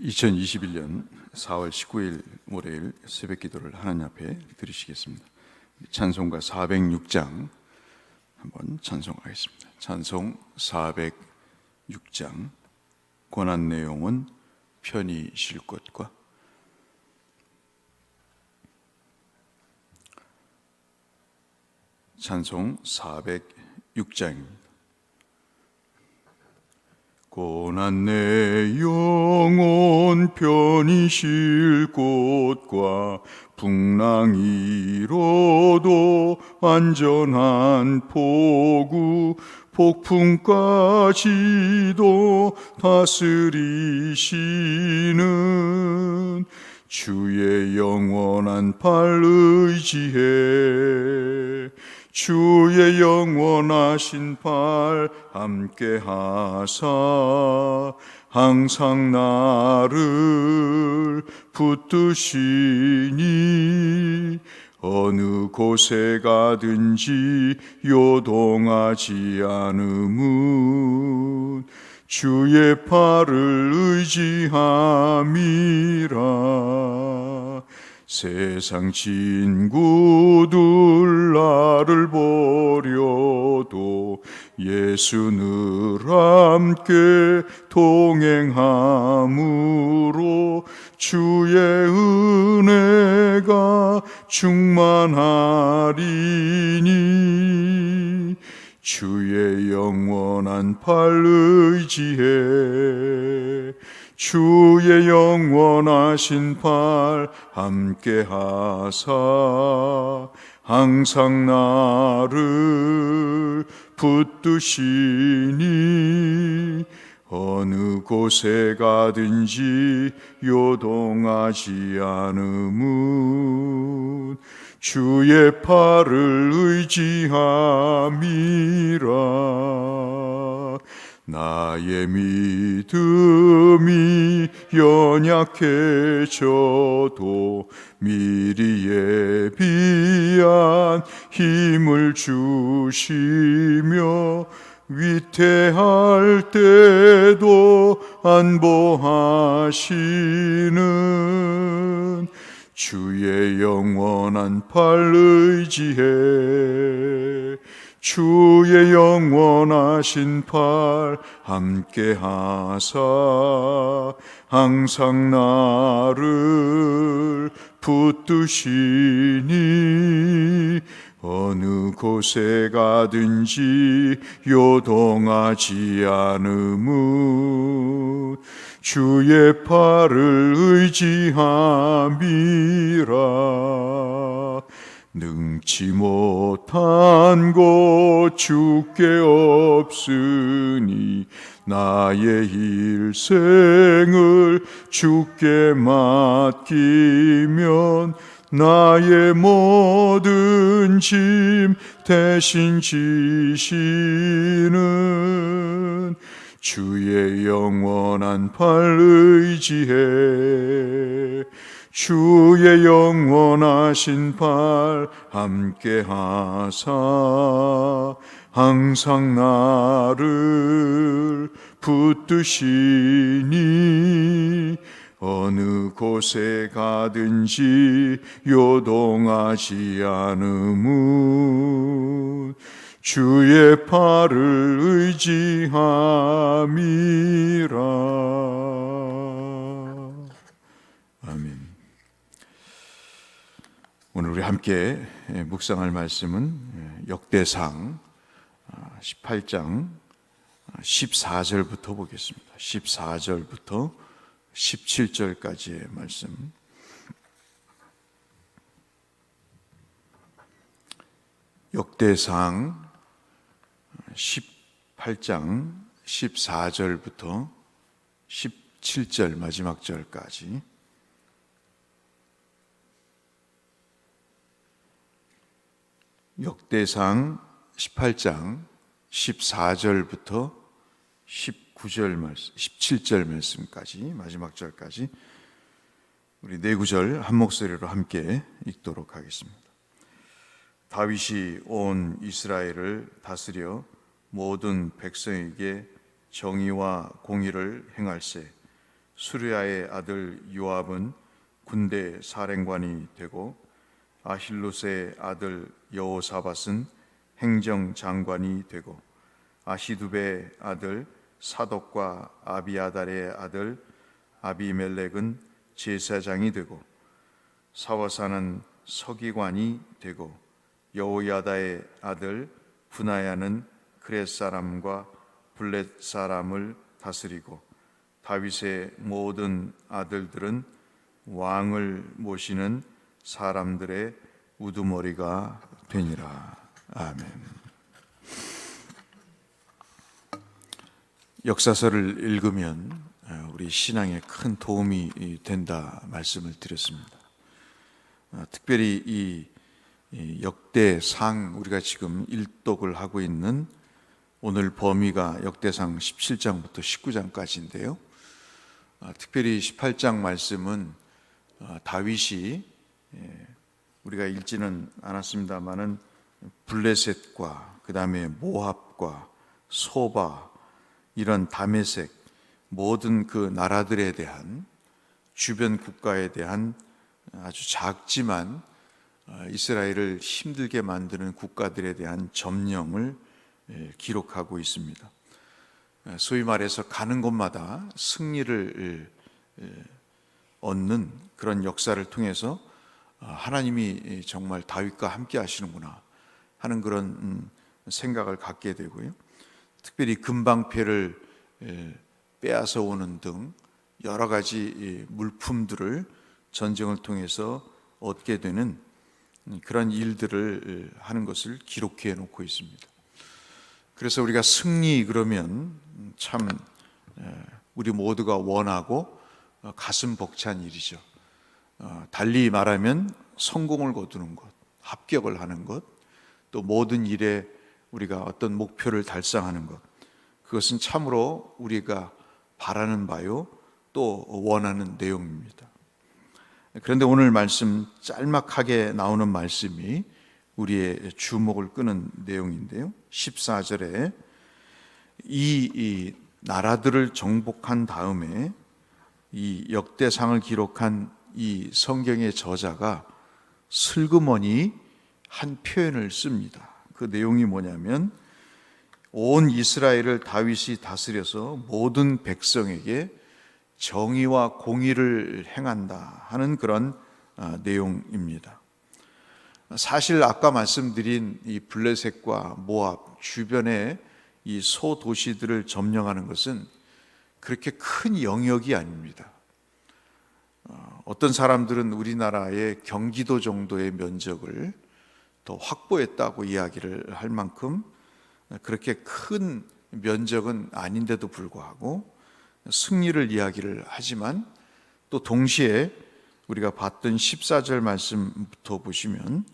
2021년 4월 19일 월요일 새벽 기도를 하나님 앞에 드리시겠습니다. 찬송가 406장 한번 찬송하겠습니다. 찬송 406장 권한 내용은 편히 쉴 것과 찬송 406장입니다. 고난 내 영혼 편히 쉴 곳과 풍랑이로도 안전한 포구 폭풍까지도 다스리시는 주의 영원한 팔 의지해 주의 영원하신 팔 함께 하사 항상 나를 붙드시니 어느 곳에 가든지 요동하지 않음은 주의 팔을 의지함이라. 세상 친구들 나를 버려도 예수 늘 함께 동행함으로 주의 은혜가 충만하리니 주의 영원한 팔 의지해 주의 영원하신 팔 함께 하사 항상 나를 붙드시니 어느 곳에 가든지 요동하지 않음은 주의 팔을 의지함이라. 나의 믿음이 연약해져도 미리 예비한 힘을 주시며 위태할 때도 안보하시는 주의 영원한 팔 의지해 주의 영원하신 팔 함께 하사 항상 나를 붙드시니 어느 곳에 가든지 요동하지 않음은 주의 팔을 의지함이라. 능치 못한 것 주께 없으니 나의 일생을 주께 맡기면 나의 모든 짐 대신 지시는 주의 영원한 팔 의지해 주의 영원하신 팔 함께 하사 항상 나를 붙드시니 어느 곳에 가든지 요동하지 않음은 주의 팔을 의지함이라. 아멘. 오늘 우리 함께 묵상할 말씀은 역대상 18장 14절부터 보겠습니다. 14절부터 17절까지의 말씀. 역대상 18장 14절부터 17절 마지막 절까지. 역대상 18장 14절부터 19절 말씀, 17절 말씀까지 마지막 절까지 우리 네 구절 한 목소리로 함께 읽도록 하겠습니다. 다윗이 온 이스라엘을 다스려 모든 백성에게 정의와 공의를 행할세 수르야의 아들 요압은 군대 사령관이 되고 아힐롯의 아들 여호사밧은 행정장관이 되고 아히두베의 아들 사독과 아비아달의 아들 아비멜렉은 제사장이 되고 사와사는 서기관이 되고 여호야다의 아들 분하야는 그렛 사람과 블렛 사람을 다스리고 다윗의 모든 아들들은 왕을 모시는 사람들의 우두머리가 되니라. 아멘. 역사서를 읽으면 우리 신앙에 큰 도움이 된다 말씀을 드렸습니다. 특별히 이 역대상, 우리가 지금 일독을 하고 있는 오늘 범위가 역대상 17장부터 19장까지인데요. 특별히 18장 말씀은 다윗이, 우리가 읽지는 않았습니다마는 블레셋과 그 다음에 모압과 소바, 이런 다메섹, 모든 그 나라들에 대한, 주변 국가에 대한 아주 작지만 이스라엘을 힘들게 만드는 국가들에 대한 점령을 기록하고 있습니다. 소위 말해서 가는 곳마다 승리를 얻는 그런 역사를 통해서 하나님이 정말 다윗과 함께 하시는구나 하는 그런 생각을 갖게 되고요. 특별히 금방패를 빼앗아 오는 등 여러 가지 물품들을 전쟁을 통해서 얻게 되는 그런 일들을 하는 것을 기록해 놓고 있습니다. 그래서 우리가 승리 그러면 참 우리 모두가 원하고 가슴 벅찬 일이죠. 달리 말하면 성공을 거두는 것, 합격을 하는 것, 또 모든 일에 우리가 어떤 목표를 달성하는 것, 그것은 참으로 우리가 바라는 바요 또 원하는 내용입니다. 그런데 오늘 말씀, 짤막하게 나오는 말씀이 우리의 주목을 끄는 내용인데요. 14절에 이 나라들을 정복한 다음에 이 역대상을 기록한 이 성경의 저자가 슬그머니 한 표현을 씁니다. 그 내용이 뭐냐면, 온 이스라엘을 다윗이 다스려서 모든 백성에게 정의와 공의를 행한다 하는 그런 내용입니다. 사실 아까 말씀드린 이 블레셋과 모압 주변의 이 소도시들을 점령하는 것은 그렇게 큰 영역이 아닙니다. 어떤 사람들은 우리나라의 경기도 정도의 면적을 더 확보했다고 이야기를 할 만큼 그렇게 큰 면적은 아닌데도 불구하고 승리를 이야기를 하지만, 또 동시에 우리가 봤던 14절 말씀부터 보시면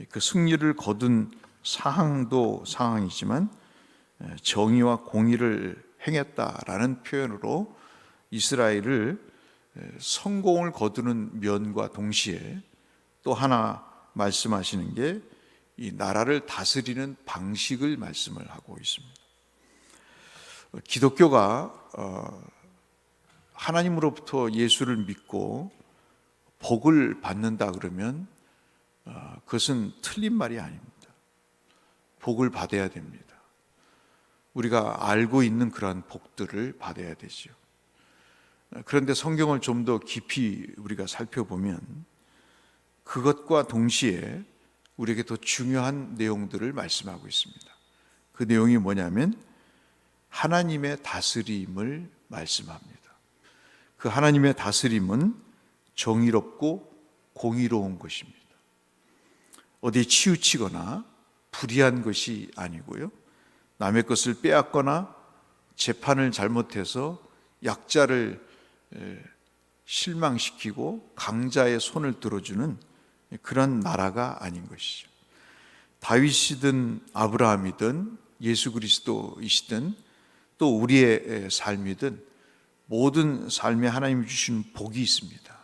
그 승리를 거둔 상황도 상황이지만 정의와 공의를 행했다라는 표현으로 이스라엘을 성공을 거두는 면과 동시에 또 하나 말씀하시는 게 이 나라를 다스리는 방식을 말씀을 하고 있습니다. 기독교가 하나님으로부터 예수를 믿고 복을 받는다 그러면 그것은 틀린 말이 아닙니다. 복을 받아야 됩니다. 우리가 알고 있는 그러한 복들을 받아야 되죠. 그런데 성경을 좀 더 깊이 우리가 살펴보면 그것과 동시에 우리에게 더 중요한 내용들을 말씀하고 있습니다. 그 내용이 뭐냐면 하나님의 다스림을 말씀합니다. 그 하나님의 다스림은 정의롭고 공의로운 것입니다. 어디 치우치거나 불의한 것이 아니고요, 남의 것을 빼앗거나 재판을 잘못해서 약자를 실망시키고 강자의 손을 들어주는 그런 나라가 아닌 것이죠. 다윗이든 아브라함이든 예수 그리스도이시든 또 우리의 삶이든 모든 삶에 하나님이 주신 복이 있습니다.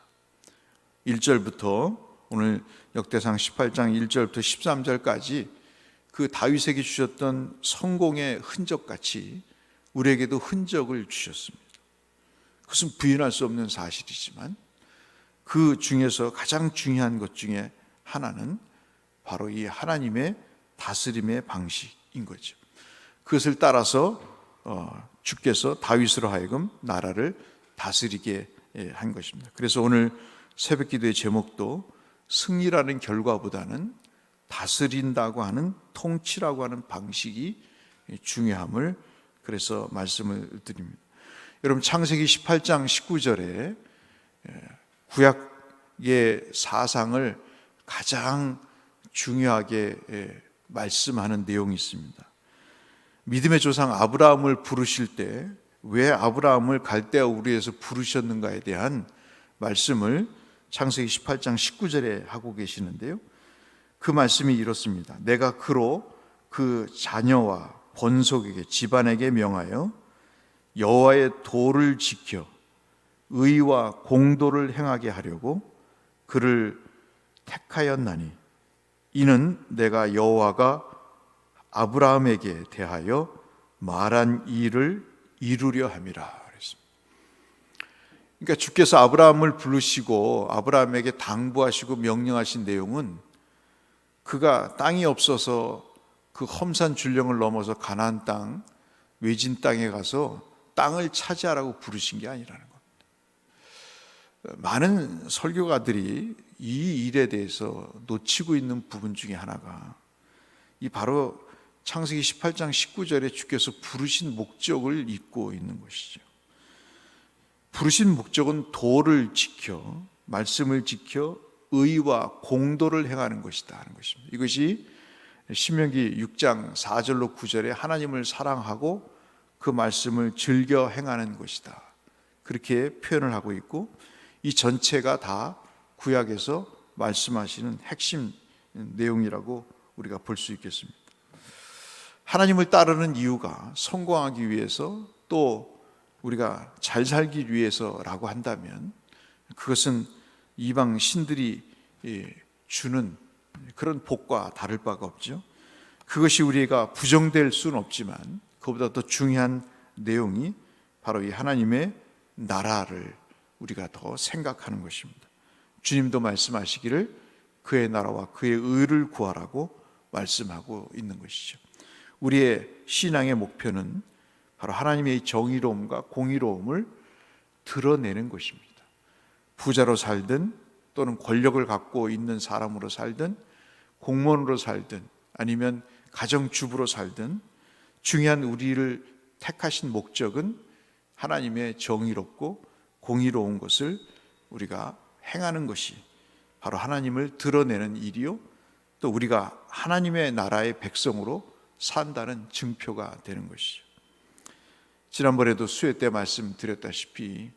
1절부터 오늘 역대상 18장 1절부터 13절까지 그 다윗에게 주셨던 성공의 흔적같이 우리에게도 흔적을 주셨습니다. 그것은 부인할 수 없는 사실이지만 그 중에서 가장 중요한 것 중에 하나는 바로 이 하나님의 다스림의 방식인 거죠. 그것을 따라서 주께서 다윗으로 하여금 나라를 다스리게 한 것입니다. 그래서 오늘 새벽 기도의 제목도 승리라는 결과보다는 다스린다고 하는, 통치라고 하는 방식이 중요함을 그래서 말씀을 드립니다. 여러분, 창세기 18장 19절에 구약의 사상을 가장 중요하게 말씀하는 내용이 있습니다. 믿음의 조상 아브라함을 부르실 때 왜 아브라함을 갈대아 우르에서 부르셨는가에 대한 말씀을 창세기 18장 19절에 하고 계시는데요, 그 말씀이 이렇습니다. 내가 그로 그 자녀와 번속에게, 집안에게 명하여 여호와의 도를 지켜 의와 공도를 행하게 하려고 그를 택하였나니 이는 내가 여호와가 아브라함에게 대하여 말한 일을 이루려 함이라 그랬습니다. 그러니까 주께서 아브라함을 부르시고 아브라함에게 당부하시고 명령하신 내용은 그가 땅이 없어서 그 험산 줄령을 넘어서 가나안 땅, 외진 땅에 가서 땅을 차지하라고 부르신 게 아니라는 겁니다. 많은 설교가들이 이 일에 대해서 놓치고 있는 부분 중에 하나가 이 바로 창세기 18장 19절에 주께서 부르신 목적을 잊고 있는 것이죠. 부르신 목적은 도를 지켜, 말씀을 지켜 의와 공도를 행하는 것이다 하는 것입니다. 이것이 신명기 6장 4절로 9절에 하나님을 사랑하고 그 말씀을 즐겨 행하는 것이다, 그렇게 표현을 하고 있고, 이 전체가 다 구약에서 말씀하시는 핵심 내용이라고 우리가 볼 수 있겠습니다. 하나님을 따르는 이유가 성공하기 위해서, 또 우리가 잘 살기 위해서라고 한다면 그것은 이방 신들이 주는 그런 복과 다를 바가 없죠. 그것이 우리가 부정될 수는 없지만 그보다 더 중요한 내용이 바로 이 하나님의 나라를 우리가 더 생각하는 것입니다. 주님도 말씀하시기를 그의 나라와 그의 의를 구하라고 말씀하고 있는 것이죠. 우리의 신앙의 목표는 바로 하나님의 정의로움과 공의로움을 드러내는 것입니다. 부자로 살든 또는 권력을 갖고 있는 사람으로 살든 공무원으로 살든 아니면 가정주부로 살든 중요한 우리를 택하신 목적은 하나님의 정의롭고 공의로운 것을 우리가 행하는 것이 바로 하나님을 드러내는 일이요, 또 우리가 하나님의 나라의 백성으로 산다는 증표가 되는 것이죠. 지난번에도 수요 때 말씀드렸다시피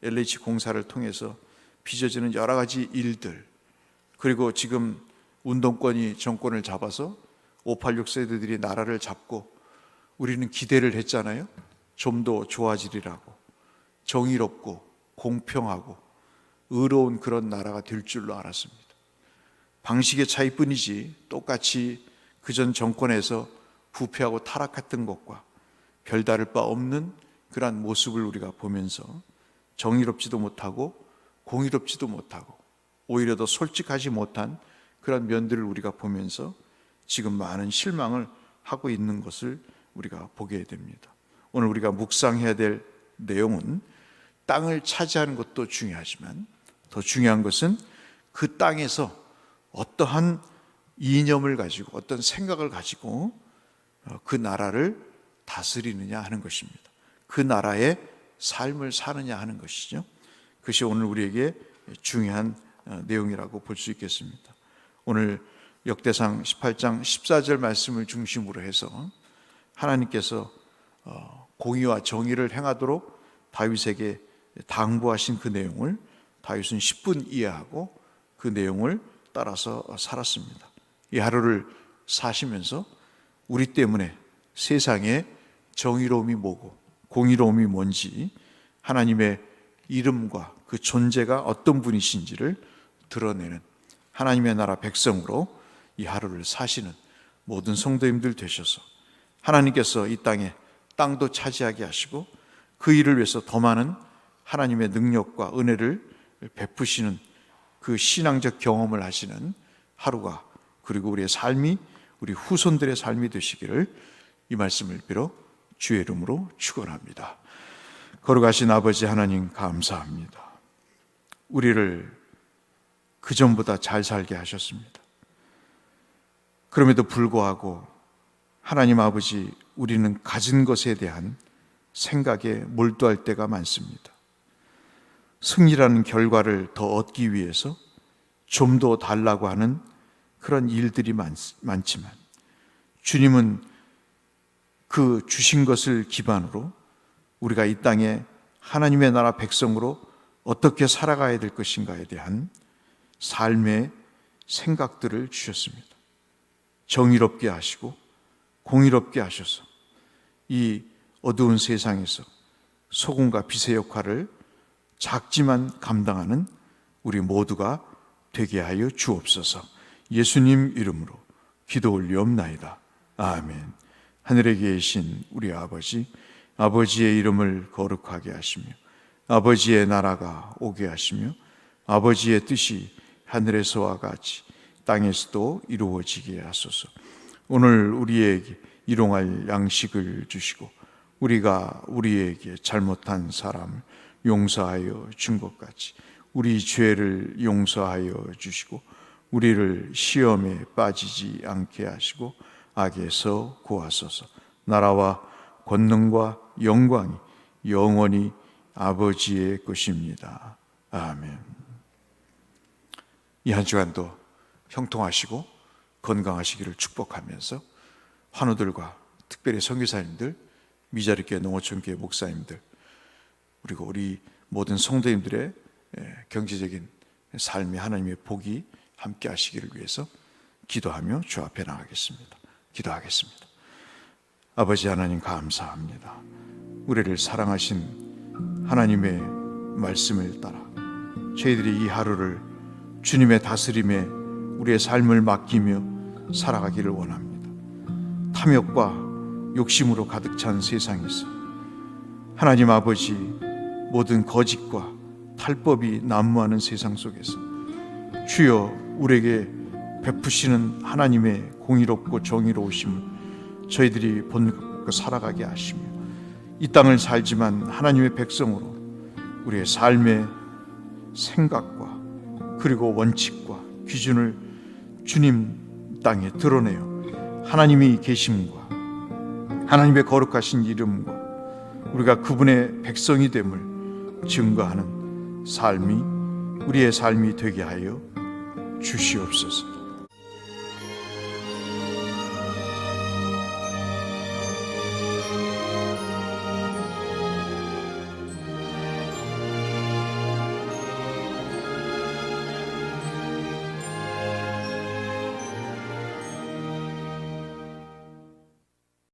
LH 공사를 통해서 빚어지는 여러 가지 일들, 그리고 지금 운동권이 정권을 잡아서 586 세대들이 나라를 잡고 우리는 기대를 했잖아요. 좀 더 좋아지리라고, 정의롭고 공평하고 의로운 그런 나라가 될 줄로 알았습니다. 방식의 차이뿐이지 똑같이 그전 정권에서 부패하고 타락했던 것과 별다를 바 없는 그러한 모습을 우리가 보면서 정의롭지도 못하고 공의롭지도 못하고 오히려 더 솔직하지 못한 그런 면들을 우리가 보면서 지금 많은 실망을 하고 있는 것을 우리가 보게 됩니다. 오늘 우리가 묵상해야 될 내용은 땅을 차지하는 것도 중요하지만 더 중요한 것은 그 땅에서 어떠한 이념을 가지고 어떤 생각을 가지고 그 나라를 다스리느냐 하는 것입니다. 그 나라의 삶을 사느냐 하는 것이죠. 그것이 오늘 우리에게 중요한 내용이라고 볼 수 있겠습니다. 오늘 역대상 18장 14절 말씀을 중심으로 해서 하나님께서 공의와 정의를 행하도록 다윗에게 당부하신 그 내용을 다윗은 10분 이해하고 그 내용을 따라서 살았습니다. 이 하루를 사시면서 우리 때문에 세상에 정의로움이 뭐고 공의로움이 뭔지, 하나님의 이름과 그 존재가 어떤 분이신지를 드러내는 하나님의 나라 백성으로 이 하루를 사시는 모든 성도님들 되셔서 하나님께서 이 땅에 땅도 차지하게 하시고 그 일을 위해서 더 많은 하나님의 능력과 은혜를 베푸시는 그 신앙적 경험을 하시는 하루가, 그리고 우리의 삶이, 우리 후손들의 삶이 되시기를 이 말씀을 빌어 주의 이름으로 축원합니다. 거룩하신 아버지 하나님, 감사합니다. 우리를 그전보다 잘 살게 하셨습니다. 그럼에도 불구하고 하나님 아버지, 우리는 가진 것에 대한 생각에 몰두할 때가 많습니다. 승리라는 결과를 더 얻기 위해서 좀 더 달라고 하는 그런 일들이 많지만, 주님은 그 주신 것을 기반으로 우리가 이 땅에 하나님의 나라 백성으로 어떻게 살아가야 될 것인가에 대한 삶의 생각들을 주셨습니다. 정의롭게 하시고 공의롭게 하셔서 이 어두운 세상에서 소금과 빛의 역할을 작지만 감당하는 우리 모두가 되게 하여 주옵소서. 예수님 이름으로 기도 올리옵나이다. 아멘. 하늘에 계신 우리 아버지, 아버지의 이름을 거룩하게 하시며 아버지의 나라가 오게 하시며 아버지의 뜻이 하늘에서와 같이 땅에서도 이루어지게 하소서. 오늘 우리에게 일용할 양식을 주시고 우리가 우리에게 잘못한 사람을 용서하여 준 것 같이 우리 죄를 용서하여 주시고 우리를 시험에 빠지지 않게 하시고 악에서 구하소서. 나라와 권능과 영광이 영원히 아버지의 것입니다. 아멘. 이 한 주간도 형통하시고 건강하시기를 축복하면서 환우들과 특별히 선교사님들, 미자리교회 농어촌교회 목사님들, 그리고 우리 모든 성도님들의 경제적인 삶의 하나님의 복이 함께 하시기를 위해서 기도하며 주 앞에 나가겠습니다. 기도하겠습니다. 아버지 하나님, 감사합니다. 우리를 사랑하신 하나님의 말씀을 따라 저희들이 이 하루를 주님의 다스림에 우리의 삶을 맡기며 살아가기를 원합니다. 탐욕과 욕심으로 가득 찬 세상에서 하나님 아버지, 모든 거짓과 탈법이 난무하는 세상 속에서 주여 우리에게 베푸시는 하나님의 공의롭고 정의로우심을 저희들이 본받고 살아가게 하시며 이 땅을 살지만 하나님의 백성으로 우리의 삶의 생각과 그리고 원칙과 기준을 주님 땅에 드러내어 하나님이 계심과 하나님의 거룩하신 이름과 우리가 그분의 백성이 됨을 증거하는 삶이 우리의 삶이 되게 하여 주시옵소서.